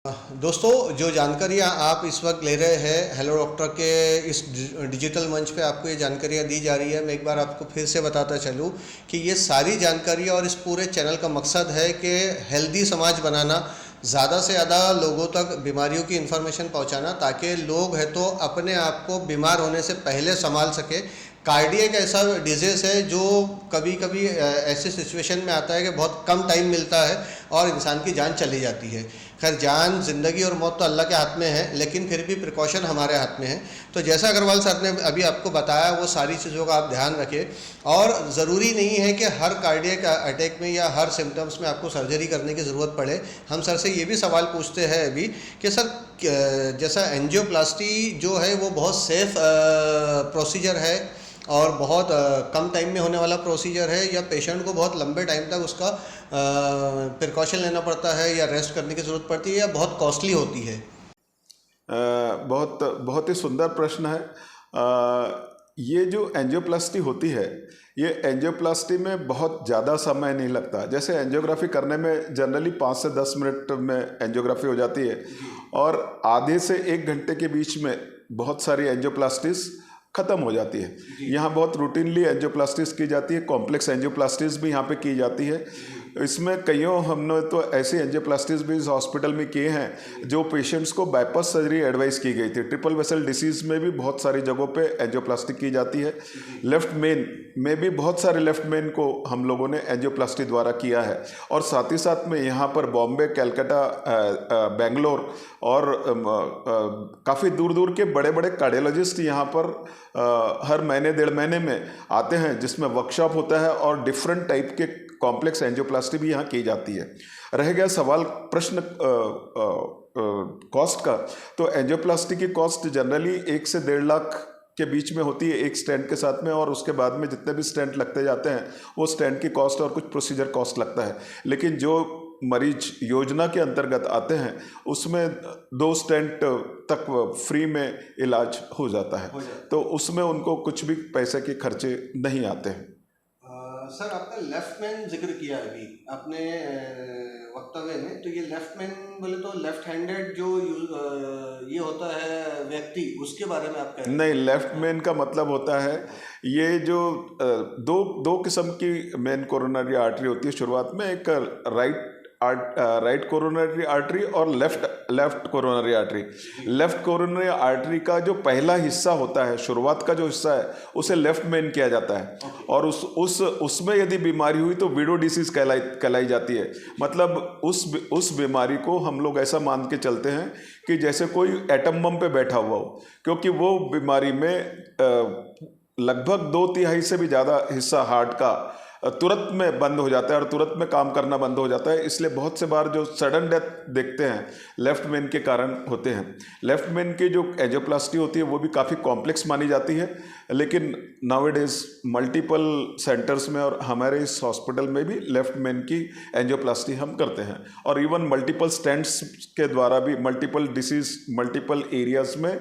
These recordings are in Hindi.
दोस्तों, जो जानकारियाँ आप इस वक्त ले रहे हैं हेलो डॉक्टर के इस डिजिटल मंच पे आपको ये जानकारियाँ दी जा रही है। मैं एक बार आपको फिर से बताता चलूँ कि ये सारी जानकारियाँ और इस पूरे चैनल का मकसद है कि हेल्दी समाज बनाना, ज़्यादा से ज़्यादा लोगों तक बीमारियों की इन्फॉर्मेशन पहुंचाना, ताकि लोग है तो अपने आप को बीमार होने से पहले संभाल सके। कार्डियक ऐसा डिजीज़ है जो कभी कभी ऐसे सिचुएशन में आता है कि बहुत कम टाइम मिलता है और इंसान की जान चली जाती है। खैर, जान, ज़िंदगी और मौत तो अल्लाह के हाथ में है, लेकिन फिर भी प्रिकॉशन हमारे हाथ में है। तो जैसा अग्रवाल सर ने अभी आपको बताया, वो सारी चीज़ों का आप ध्यान रखें। और ज़रूरी नहीं है कि हर कार्डियक अटैक में या हर सिम्टम्स में आपको सर्जरी करने की ज़रूरत पड़े। हम सर से ये भी सवाल पूछते हैं अभी कि सर, जैसा एंजियोप्लास्टी जो है वो बहुत सेफ़ प्रोसीजर है और बहुत कम टाइम में होने वाला प्रोसीजर है, या पेशेंट को बहुत लंबे टाइम तक उसका प्रिकॉशन लेना पड़ता है या रेस्ट करने की ज़रूरत पड़ती है, या बहुत कॉस्टली होती है? बहुत बहुत ही सुंदर प्रश्न है। ये जो एंजियोप्लास्टी होती है, ये एंजियोप्लास्टी में बहुत ज़्यादा समय नहीं लगता। जैसे एंजियोग्राफी करने में जनरली 5 से 10 मिनट में एंजियोग्राफी हो जाती है और आधे से 1 घंटे के बीच में बहुत सारी एंजियोप्लास्टीज ख़त्म हो जाती है। यहाँ बहुत रूटीनली एंजियोप्लास्टीज की जाती है, कॉम्प्लेक्स एंजियोप्लास्टीज भी यहाँ पे की जाती है। इसमें कईयों हमने तो ऐसी एंजियोप्लास्टीज भी इस हॉस्पिटल में किए हैं जो पेशेंट्स को बाईपास सर्जरी एडवाइस की गई थी। ट्रिपल वेसल डिसीज़ में भी बहुत सारी जगहों पे एंजियोप्लास्टी की जाती है। लेफ्ट मेन में भी बहुत सारे लेफ्ट मेन को हम लोगों ने एंजियोप्लास्टी द्वारा किया है। और साथ ही साथ में यहाँ पर बॉम्बे, कलकत्ता, बेंगलोर और काफ़ी दूर दूर के बड़े बड़े कार्डियोलॉजिस्ट यहाँ पर हर महीने 1.5 महीने में आते हैं, जिसमें वर्कशॉप होता है और डिफरेंट टाइप के कॉम्प्लेक्स एंजियोप्लास्टी भी यहाँ की जाती है। रह गया सवाल प्रश्न कॉस्ट का, तो एंजियोप्लास्टी की कॉस्ट जनरली 1 से 1.5 लाख के बीच में होती है एक स्टेंट के साथ में, और उसके बाद में जितने भी स्टेंट लगते जाते हैं वो स्टेंट की कॉस्ट और कुछ प्रोसीजर कॉस्ट लगता है। लेकिन जो मरीज योजना के अंतर्गत आते हैं उसमें 2 स्टेंट तक फ्री में इलाज हो जाता है, तो उसमें उनको कुछ भी पैसे के खर्चे नहीं आते हैं। सर, आपने लेफ्ट मैन जिक्र किया अभी अपने वक्तव्य में, तो ये लेफ्ट मैन बोले तो लेफ्ट हैंडेड जो ये होता है व्यक्ति, उसके बारे में आप कह रहे हैं? नहीं, लेफ्ट मेन का मतलब होता है ये जो दो दो किस्म की मेन कोरोनरी आर्टरी होती है शुरुआत में। एक राइट कोरोनरी आर्टरी और left coronary artery. Left coronary artery का जो पहला हिस्सा होता है, शुरुआत का जो हिस्सा है, उसे लेफ्ट मेन किया जाता है। और उसमें यदि बीमारी हुई तो विडो डिसीज कहलाई जाती है। मतलब उस बीमारी को हम लोग ऐसा मान के चलते हैं कि जैसे कोई एटम बम पे बैठा हुआ हो, क्योंकि वो बीमारी में लगभग 2/3 से भी ज़्यादा हिस्सा हार्ट का तुरंत में बंद हो जाता है और तुरंत में काम करना बंद हो जाता है। इसलिए बहुत से बार जो सडन डेथ देखते हैं लेफ्ट मेन के कारण होते हैं। लेफ्ट मेन की जो एंजियोप्लास्टी होती है वो भी काफ़ी कॉम्प्लेक्स मानी जाती है, लेकिन नाउअडेज मल्टीपल सेंटर्स में और हमारे इस हॉस्पिटल में भी लेफ्ट मेन की एंजियोप्लास्टी हम करते हैं। और इवन मल्टीपल स्टेंट्स के द्वारा भी मल्टीपल डिसीज, मल्टीपल एरियाज में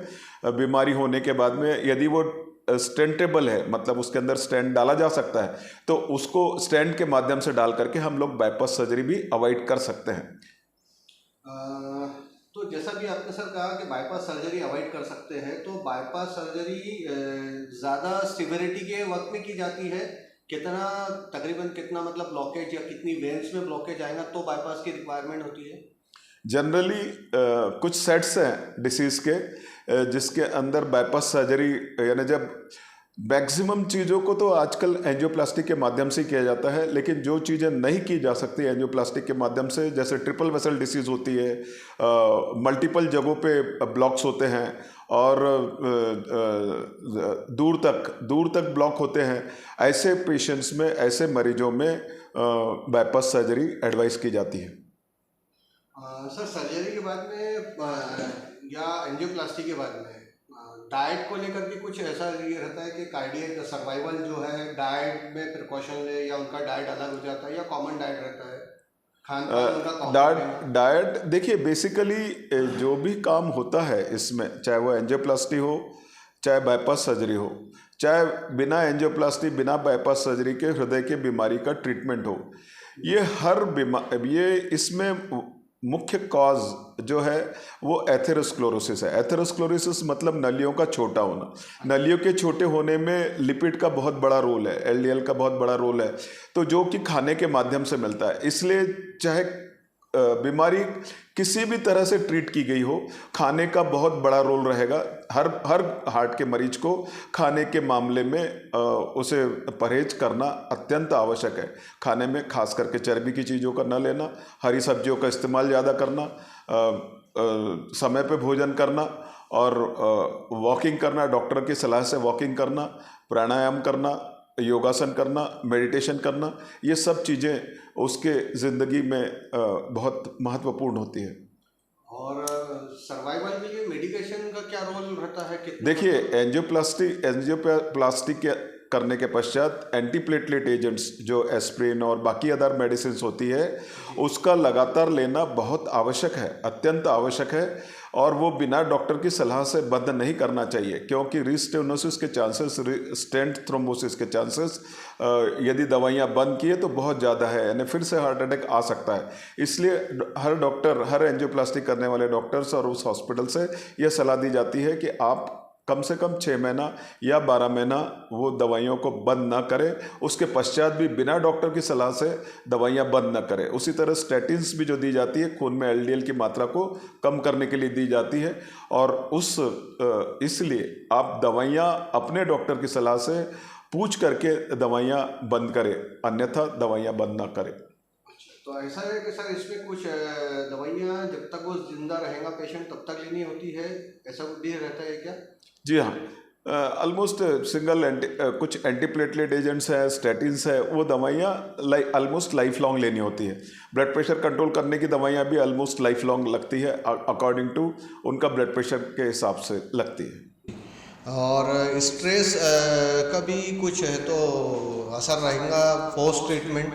बीमारी होने के बाद में यदि वो स्टेंटेबल है, मतलब उसके अंदर स्टेंट डाला जा सकता है, तो उसको स्टेंट के माध्यम से डाल करके हम लोग बाईपास सर्जरी भी अवॉइड कर सकते हैं। तो जैसा भी आपने सर कहा कि बाईपास सर्जरी अवॉइड कर सकते हैं, तो बाईपास सर्जरी ज़्यादा सिविरिटी के वक्त में की जाती है? तकरीबन कितना, मतलब ब्लॉकेज या कितनी वेन्स में ब्लॉकेज आएगा तो बाईपास की रिक्वायरमेंट होती है? जनरली कुछ सेट्स हैं डिसीज़ के जिसके अंदर बाईपास सर्जरी, यानी जब मैक्सिमम चीज़ों को तो आजकल एंजियोप्लास्टी के माध्यम से किया जाता है, लेकिन जो चीज़ें नहीं की जा सकती एंजियोप्लास्टी के माध्यम से, जैसे ट्रिपल वेसल डिसीज़ होती है, मल्टीपल जगहों पे ब्लॉक्स होते हैं और दूर तक ब्लॉक होते हैं, ऐसे पेशेंट्स में, ऐसे मरीजों में बाईपास सर्जरी एडवाइस की जाती है। सर, सर्जरी के बाद में या एंजियोप्लास्टी के बाद में डाइट को लेकर के कुछ ऐसा ये रहता है कि कार्डियक सर्वाइवल जो है डाइट में प्रिकॉशन ले, या उनका डाइट अलग हो जाता है या कॉमन डाइट रहता है? खान पान उनका कॉमन डाइट देखिए, बेसिकली जो भी काम होता है इसमें, चाहे वो एंजियोप्लास्टी हो, चाहे बाईपास सर्जरी हो, चाहे बिना एंजियोप्लास्टी, बिना बाईपास सर्जरी के हृदय के बीमारी का ट्रीटमेंट हो, ये इसमें मुख्य कॉज जो है वो एथेरोस्क्लेरोसिस है। एथेरोस्क्लेरोसिस मतलब नलियों का छोटा होना। नलियों के छोटे होने में लिपिड का बहुत बड़ा रोल है, एलडीएल का बहुत बड़ा रोल है, तो जो कि खाने के माध्यम से मिलता है। इसलिए चाहे बीमारी किसी भी तरह से ट्रीट की गई हो, खाने का बहुत बड़ा रोल रहेगा। हर हर हार्ट के मरीज को खाने के मामले में उसे परहेज करना अत्यंत आवश्यक है। खाने में खास करके चर्बी की चीज़ों का न लेना, हरी सब्जियों का इस्तेमाल ज़्यादा करना, समय पे भोजन करना और वॉकिंग करना, डॉक्टर की सलाह से वॉकिंग करना, प्राणायाम करना, योगासन करना, मेडिटेशन करना, ये सब चीज़ें उसके ज़िंदगी में बहुत महत्वपूर्ण होती है। और सर्वाइवल के लिए मेडिकेशन का क्या रोल रहता है? कितना देखिए, एंजियोप्लास्टी के करने के पश्चात एंटीप्लेटलेट एजेंट्स जो एस्प्रिन और बाकी अदर मेडिसिन होती है, उसका लगातार लेना बहुत आवश्यक है, अत्यंत आवश्यक है। और वो बिना डॉक्टर की सलाह से बंद नहीं करना चाहिए, क्योंकि रीस्टेनोसिस के चांसेस, स्टेंट थ्रोम्बोसिस के चांसेस यदि दवाइयाँ बंद किए तो बहुत ज़्यादा है, यानी फिर से हार्ट अटैक आ सकता है। इसलिए हर डॉक्टर, हर एंजियोप्लास्टी करने वाले डॉक्टर्स और उस हॉस्पिटल से यह सलाह दी जाती है कि आप कम से कम 6 महीना या 12 महीना वो दवाइयों को बंद ना करें, उसके पश्चात भी बिना डॉक्टर की सलाह से दवाइयाँ बंद ना करें। उसी तरह स्टैटिन्स भी जो दी जाती है, खून में एलडीएल की मात्रा को कम करने के लिए दी जाती है, और इसलिए आप दवाइयाँ अपने डॉक्टर की सलाह से पूछ करके दवाइयाँ बंद करें, अन्यथा दवाइयाँ बंद ना करें। तो ऐसा है कि सर इसमें कुछ दवाइयाँ जब तक वो जिंदा रहेगा पेशेंट तब तक लेनी होती है, ऐसा भी रहता है क्या? जी हाँ, ऑलमोस्ट कुछ एंटीप्लेटलेट एजेंट्स हैं, स्टैटिन्स है, वो दवाइयाँ ऑलमोस्ट लाइफ लॉन्ग लेनी होती है। ब्लड प्रेशर कंट्रोल करने की दवाइयाँ भी ऑलमोस्ट लाइफ लॉन्ग लगती है, अकॉर्डिंग टू उनका ब्लड प्रेशर के हिसाब से लगती है। और स्ट्रेस का भी कुछ है तो असर रहेगा पोस्ट ट्रीटमेंट,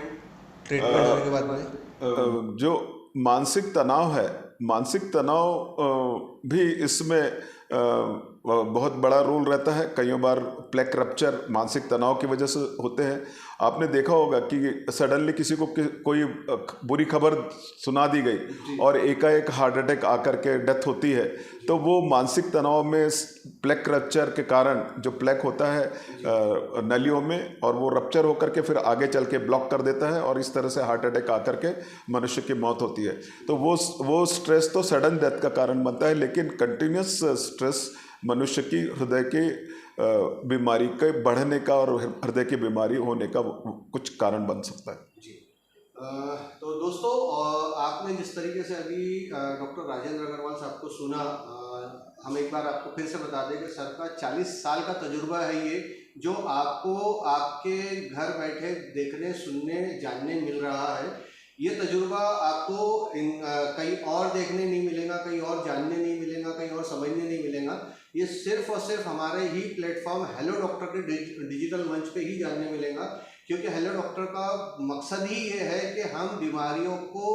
ट्रीटमेंट होने के बाद में? जो मानसिक तनाव है, मानसिक तनाव भी इसमें बहुत बड़ा रोल रहता है। कई बार प्लेक रप्चर मानसिक तनाव की वजह से होते हैं। आपने देखा होगा कि सडनली किसी को कोई बुरी खबर सुना दी गई और एकाएक हार्ट अटैक आकर के डेथ होती है, तो वो मानसिक तनाव में प्लेक रप्चर के कारण जो प्लेक होता है नलियों में, और वो रप्चर होकर के फिर आगे चल के ब्लॉक कर देता है, और इस तरह से हार्ट अटैक आकर के मनुष्य की मौत होती है। तो वो स्ट्रेस तो सडन डेथ का कारण बनता है, लेकिन कंटिन्यूस स्ट्रेस मनुष्य की हृदय की बीमारी के बढ़ने का और हृदय की बीमारी होने का कुछ कारण बन सकता है। जी। तो दोस्तों, आपने जिस तरीके से अभी डॉक्टर राजेंद्र अग्रवाल साहब को सुना, हम एक बार आपको फिर से बता दें कि सर का 40 साल का तजुर्बा है ये, जो आपको आपके घर बैठे देखने, सुनने, जानने मिल रहा है। ये तजुर्बा आपको कहीं और देखने नहीं मिलेगा, कहीं और जानने नहीं मिलेगा, कहीं और समझने नहीं मिलेगा। ये सिर्फ और सिर्फ हमारे ही प्लेटफॉर्म हेलो डॉक्टर के डिजिटल मंच पे ही जानने मिलेगा, क्योंकि हेलो डॉक्टर का मकसद ही ये है कि हम बीमारियों को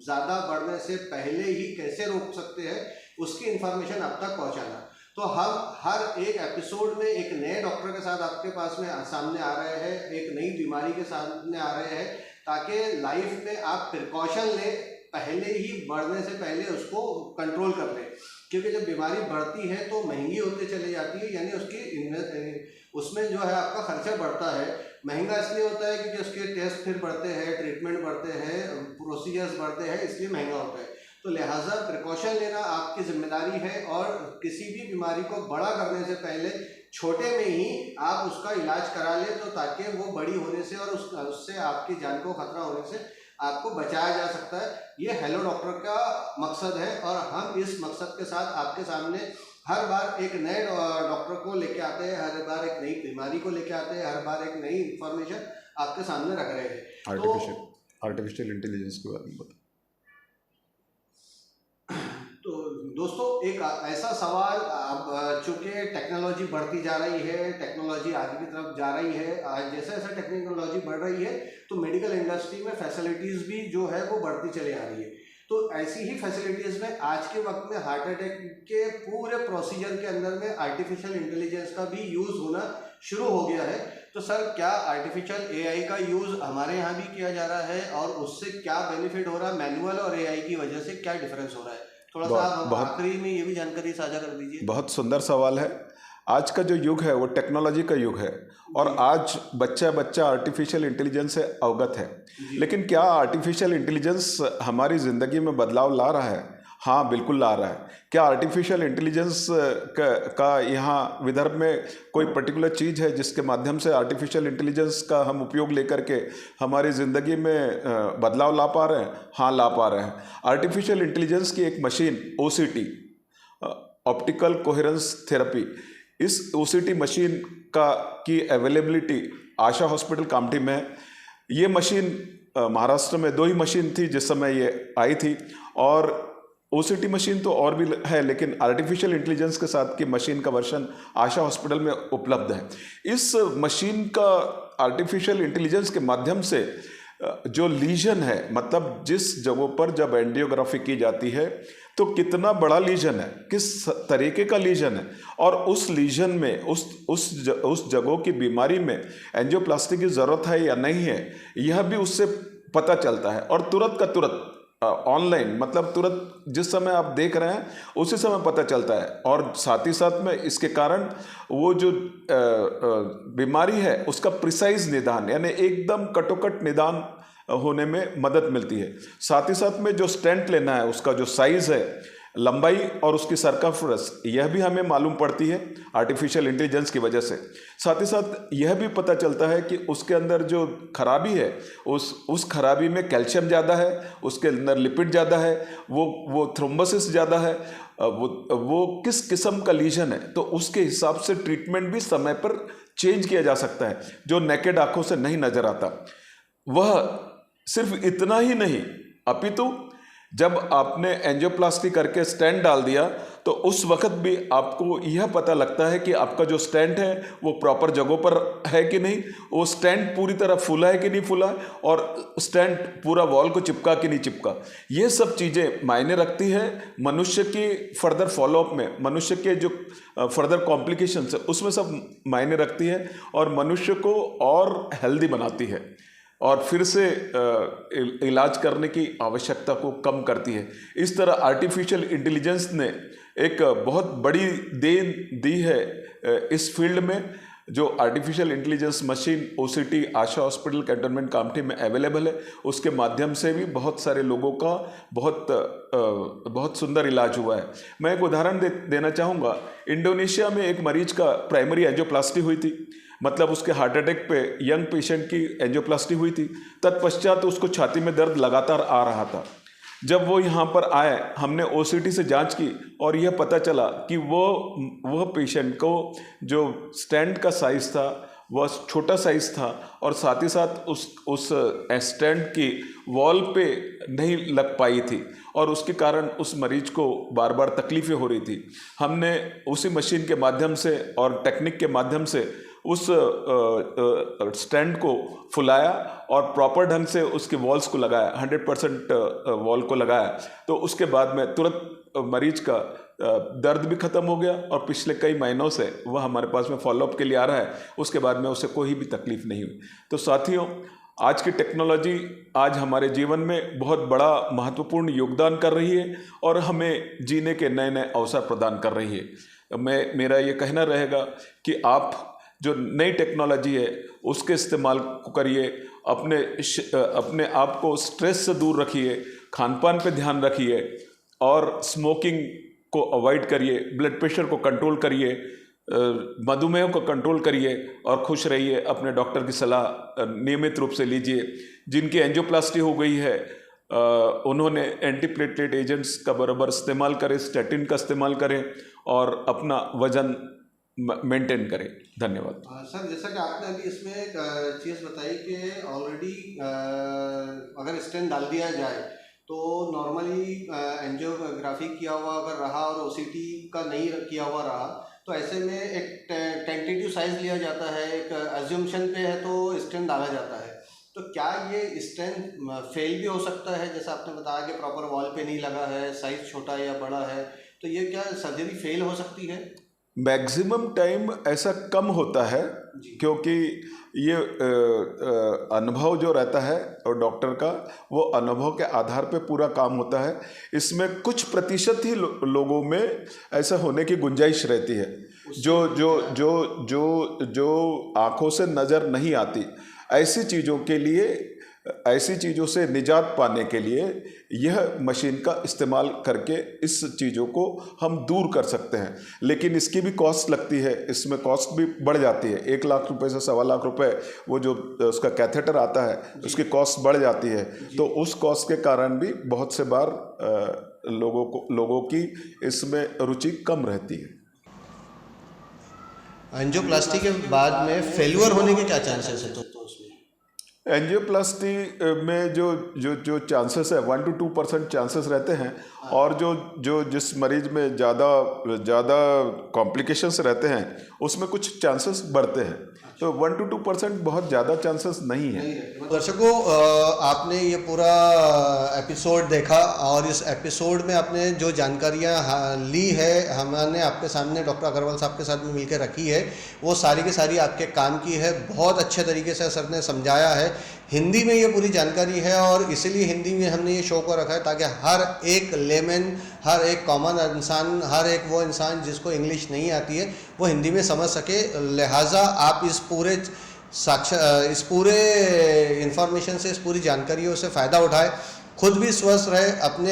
ज़्यादा बढ़ने से पहले ही कैसे रोक सकते हैं, उसकी इन्फॉर्मेशन आप तक पहुंचाना। तो हम हर एक एपिसोड में एक नए डॉक्टर के साथ आपके पास में सामने आ रहे हैं, एक नई बीमारी के सामने आ रहे हैं, ताकि लाइफ में आप प्रिकॉशन लें, पहले ही बढ़ने से पहले उसको कंट्रोल कर लें। क्योंकि जब बीमारी बढ़ती है तो महंगी होते चली जाती है, यानी उसमें जो है आपका खर्चा बढ़ता है। महंगा इसलिए होता है क्योंकि उसके टेस्ट फिर बढ़ते हैं, ट्रीटमेंट बढ़ते हैं, प्रोसीजर्स बढ़ते हैं, इसलिए महंगा होता है। तो लिहाजा प्रिकॉशन लेना आपकी जिम्मेदारी है, और किसी भी बीमारी को बड़ा करने से पहले छोटे में ही आप उसका इलाज करा लें, तो ताकि वो बड़ी होने से और उससे आपकी जान को खतरा होने से आपको बचाया जा सकता है। ये हेलो डॉक्टर का मकसद है, और हम इस मकसद के साथ आपके सामने हर बार एक नए डॉक्टर को लेके आते हैं, हर बार एक नई बीमारी को लेके आते हैं, हर बार एक नई इंफॉर्मेशन आपके सामने रख रहे हैं। आर्टिफिशियल इंटेलिजेंस के बारे में बता। तो दोस्तों, एक ऐसा सवाल, अब चूंकि टेक्नोलॉजी बढ़ती जा रही है, टेक्नोलॉजी आगे की तरफ जा रही है, जैसे जैसे टेक्नोलॉजी बढ़ रही है तो मेडिकल इंडस्ट्री में फैसिलिटीज़ भी जो है वो बढ़ती चली आ रही है। तो ऐसी ही फैसिलिटीज़ में आज के वक्त में हार्ट अटैक के पूरे प्रोसीजर के अंदर में आर्टिफिशियल इंटेलिजेंस का भी यूज़ होना शुरू हो गया है। तो सर क्या आर्टिफिशियल एआई का यूज़ हमारे यहाँ भी किया जा रहा है और उससे क्या बेनिफिट हो रहा है, मैनुअल और एआई की वजह से क्या डिफरेंस हो रहा है? थोड़ा सा बहुत आप बहुत आखिरी में ये भी जानकारी साझा कर दीजिए। बहुत सुंदर सवाल है। आज का जो युग है वो टेक्नोलॉजी का युग है और जी आज बच्चा बच्चा आर्टिफिशियल इंटेलिजेंस से अवगत है। जी लेकिन क्या आर्टिफिशियल इंटेलिजेंस हमारी ज़िंदगी में बदलाव ला रहा है? हाँ, बिल्कुल ला रहा है। क्या आर्टिफिशियल इंटेलिजेंस का यहाँ विदर्भ में कोई पर्टिकुलर चीज़ है जिसके माध्यम से आर्टिफिशियल इंटेलिजेंस का हम उपयोग लेकर के हमारी ज़िंदगी में बदलाव ला पा रहे हैं? हाँ, ला पा रहे हैं। आर्टिफिशियल इंटेलिजेंस की एक machine OCT, optical coherence therapy, इस ओसीटी मशीन का की अवेलेबिलिटी आशा हॉस्पिटल कामठी में है। ये मशीन महाराष्ट्र में 2 ही मशीन थी जिस समय ये आई थी और ओसीटी मशीन तो और भी है, लेकिन आर्टिफिशियल इंटेलिजेंस के साथ की मशीन का वर्जन आशा हॉस्पिटल में उपलब्ध है। इस मशीन का आर्टिफिशियल इंटेलिजेंस के माध्यम से जो लीजन है, मतलब जिस जगहों पर जब एंजियोग्राफी की जाती है तो कितना बड़ा लीजन है, किस तरीके का लीजन है और उस लीजन में उस जगहों की बीमारी में एंजियोप्लास्टी की ज़रूरत है या नहीं है, यह भी उससे पता चलता है और तुरंत का तुरंत ऑनलाइन, मतलब तुरंत जिस समय आप देख रहे हैं उसी समय पता चलता है। और साथ ही साथ में इसके कारण वो जो बीमारी है उसका प्रिसाइज निदान, यानी एकदम कटोकट निदान होने में मदद मिलती है। साथ ही साथ में जो स्टेंट लेना है उसका जो साइज़ है, लंबाई और उसकी सरकमफ्रेंस, यह भी हमें मालूम पड़ती है आर्टिफिशियल इंटेलिजेंस की वजह से। साथ ही साथ यह भी पता चलता है कि उसके अंदर जो खराबी है उस खराबी में कैल्शियम ज़्यादा है, उसके अंदर लिपिड ज़्यादा है, वो थ्रोम्बोसिस ज़्यादा है, वो किस किस्म का लीजन है, तो उसके हिसाब से ट्रीटमेंट भी समय पर चेंज किया जा सकता है जो नेकेड आंखों से नहीं नजर आता। वह सिर्फ इतना ही नहीं, अपितु जब आपने एंजियोप्लास्टी करके स्टेंट डाल दिया तो उस वक्त भी आपको यह पता लगता है कि आपका जो स्टेंट है वो प्रॉपर जगहों पर है कि नहीं, वो स्टेंट पूरी तरह फूला है कि नहीं फूला है और स्टेंट पूरा वॉल को चिपका कि नहीं चिपका। ये सब चीज़ें मायने रखती है मनुष्य की फर्दर फॉलोअप में, मनुष्य के जो फर्दर कॉम्प्लिकेशंस है उसमें सब मायने रखती है और मनुष्य को और हेल्दी बनाती है और फिर से इलाज करने की आवश्यकता को कम करती है। इस तरह आर्टिफिशियल इंटेलिजेंस ने एक बहुत बड़ी देन दी है इस फील्ड में। जो आर्टिफिशियल इंटेलिजेंस मशीन ओसीटी आशा हॉस्पिटल कैंटोनमेंट कामठी में अवेलेबल है, उसके माध्यम से भी बहुत सारे लोगों का बहुत सुंदर इलाज हुआ है। मैं एक उदाहरण देना चाहूँगा। इंडोनेशिया में एक मरीज का प्राइमरी एंजियोप्लास्टी हुई थी, मतलब उसके हार्ट अटैक पे यंग पेशेंट की एंजियोप्लास्टी हुई थी। तत्पश्चात उसको छाती में दर्द लगातार आ रहा था। जब वो यहाँ पर आए, हमने ओसीटी से जांच की और यह पता चला कि वह पेशेंट को जो स्टेंट का साइज़ था वह छोटा साइज़ था और साथ ही साथ उस स्टेंट की वॉल पे नहीं लग पाई थी और उसके कारण उस मरीज को बार बार तकलीफ़ें हो रही थी। हमने उसी मशीन के माध्यम से और टेक्निक के माध्यम से उस स्टैंड को फुलाया और प्रॉपर ढंग से उसके वॉल्स को लगाया, 100% वॉल को लगाया, तो उसके बाद में तुरंत मरीज का दर्द भी ख़त्म हो गया और पिछले कई महीनों से वह हमारे पास में फॉलोअप के लिए आ रहा है। उसके बाद में उसे कोई भी तकलीफ नहीं हुई। तो साथियों, आज की टेक्नोलॉजी आज हमारे जीवन में बहुत बड़ा महत्वपूर्ण योगदान कर रही है और हमें जीने के नए नए अवसर प्रदान कर रही है। मेरा ये कहना रहेगा कि आप जो नई टेक्नोलॉजी है उसके इस्तेमाल को करिए, अपने आप को स्ट्रेस से दूर रखिए, खान पान पे ध्यान रखिए और स्मोकिंग को अवॉइड करिए, ब्लड प्रेशर को कंट्रोल करिए, मधुमेह को कंट्रोल करिए और खुश रहिए। अपने डॉक्टर की सलाह नियमित रूप से लीजिए। जिनकी एंजियोप्लास्टी हो गई है उन्होंने एंटीप्लेटलेट एजेंट्स का बराबर इस्तेमाल करें, स्टैटिन का इस्तेमाल करें और अपना वजन मेंटेन करें। धन्यवाद। सर, जैसा कि आपने अभी इसमें एक चीज़ बताई कि ऑलरेडी अगर स्टेंट डाल दिया जाए तो नॉर्मली एंजियोग्राफी किया हुआ अगर रहा और ओसीटी का नहीं किया हुआ रहा तो ऐसे में एक टेंटेटिव साइज लिया जाता है, एक अज्यूमशन पे है तो स्टेंट डाला जाता है। तो क्या ये स्टेंट फेल भी हो सकता है? जैसा आपने बताया कि प्रॉपर वॉल पे नहीं लगा है, साइज छोटा या बड़ा है, तो ये क्या सर्जरी फेल हो सकती है? मैक्सिमम टाइम ऐसा कम होता है, क्योंकि ये अनुभव जो रहता है और डॉक्टर का, वो अनुभव के आधार पे पूरा काम होता है। इसमें कुछ प्रतिशत ही लोगों में ऐसा होने की गुंजाइश रहती है जो जो जो जो जो आंखों से नज़र नहीं आती। ऐसी चीज़ों के लिए, ऐसी चीज़ों से निजात पाने के लिए यह मशीन का इस्तेमाल करके इस चीज़ों को हम दूर कर सकते हैं। लेकिन इसकी भी कॉस्ट लगती है, इसमें कॉस्ट भी बढ़ जाती है। 1 लाख रुपए से 1.25 लाख रुपए वो जो उसका कैथेटर आता है उसकी कॉस्ट बढ़ जाती है। तो उस कॉस्ट के कारण भी बहुत से बार लोगों की इसमें रुचि कम रहती है। एंजियोप्लास्टी के बाद में फेल्यूर होने के क्या चांसेस है? तो उसमें एंजियोप्लास्टी में जो जो जो चांसेस है 1 to 2% चांसेस रहते हैं। और जो जिस मरीज में ज़्यादा कॉम्प्लिकेशंस रहते हैं उसमें कुछ चांसेस बढ़ते हैं। तो 1 to 2% बहुत ज़्यादा चांसेस नहीं है। दर्शकों, आपने ये पूरा एपिसोड देखा और इस एपिसोड में आपने जो जानकारियाँ ली है, हमने आपके सामने डॉक्टर अग्रवाल साहब के साथ में मिलकर रखी है, वो सारी की सारी आपके काम की है। बहुत अच्छे तरीके से सर ने समझाया है। हिंदी में ये पूरी जानकारी है और इसीलिए हिंदी में हमने ये शो को रखा है ताकि हर एक लेमन, हर एक कॉमन इंसान, हर एक वो इंसान जिसको इंग्लिश नहीं आती है वो हिंदी में समझ सके। लिहाजा आप इस पूरे इंफॉर्मेशन से, इस पूरी जानकारियों से फ़ायदा उठाए, खुद भी स्वस्थ रहे, अपने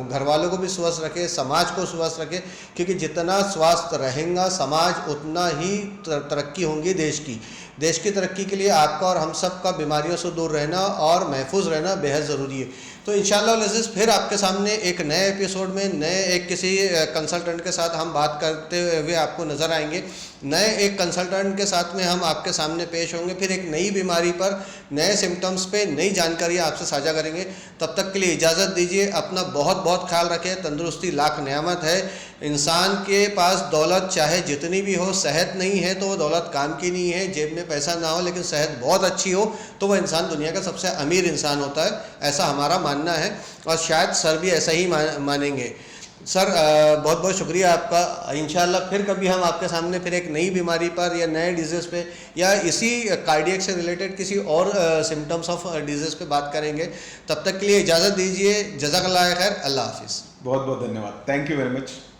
घर वालों को भी स्वस्थ रखे, समाज को स्वस्थ रखे, क्योंकि जितना स्वास्थ्य रहेगा समाज उतना ही तरक्की होंगी देश की तरक्की के लिए आपका और हम सब का बीमारियों से दूर रहना और महफूज रहना बेहद ज़रूरी है। तो इंशाअल्लाह अज़ीज़ फिर आपके सामने एक नए एपिसोड में नए एक किसी कंसल्टेंट के साथ हम बात करते हुए आपको नज़र आएंगे। नए एक कंसल्टेंट के साथ में हम आपके सामने पेश होंगे, फिर एक नई बीमारी पर, नए सिम्टम्स पे नई जानकारियाँ आपसे साझा करेंगे। तब तक के लिए इजाज़त दीजिए। अपना बहुत बहुत ख्याल रखें। तंदुरुस्ती लाख नेमत है। इंसान के पास दौलत चाहे जितनी भी हो, सेहत नहीं है तो वो दौलत काम की नहीं है। जेब में पैसा ना हो लेकिन सेहत बहुत अच्छी हो तो वह इंसान दुनिया का सबसे अमीर इंसान होता है, ऐसा हमारा मानना है और शायद सर भी ऐसा ही मानेंगे। सर बहुत बहुत शुक्रिया आपका। इंशाअल्लाह फिर कभी हम आपके सामने फिर एक नई बीमारी पर या नए डिजीज़ पे या इसी कार्डियक से रिलेटेड किसी और सिम्टम्स ऑफ डिजीज़ पे बात करेंगे। तब तक के लिए इजाज़त दीजिए। जज़ाकल्लाह खैर। अल्लाह हाफिज़। बहुत बहुत धन्यवाद। Thank you very much.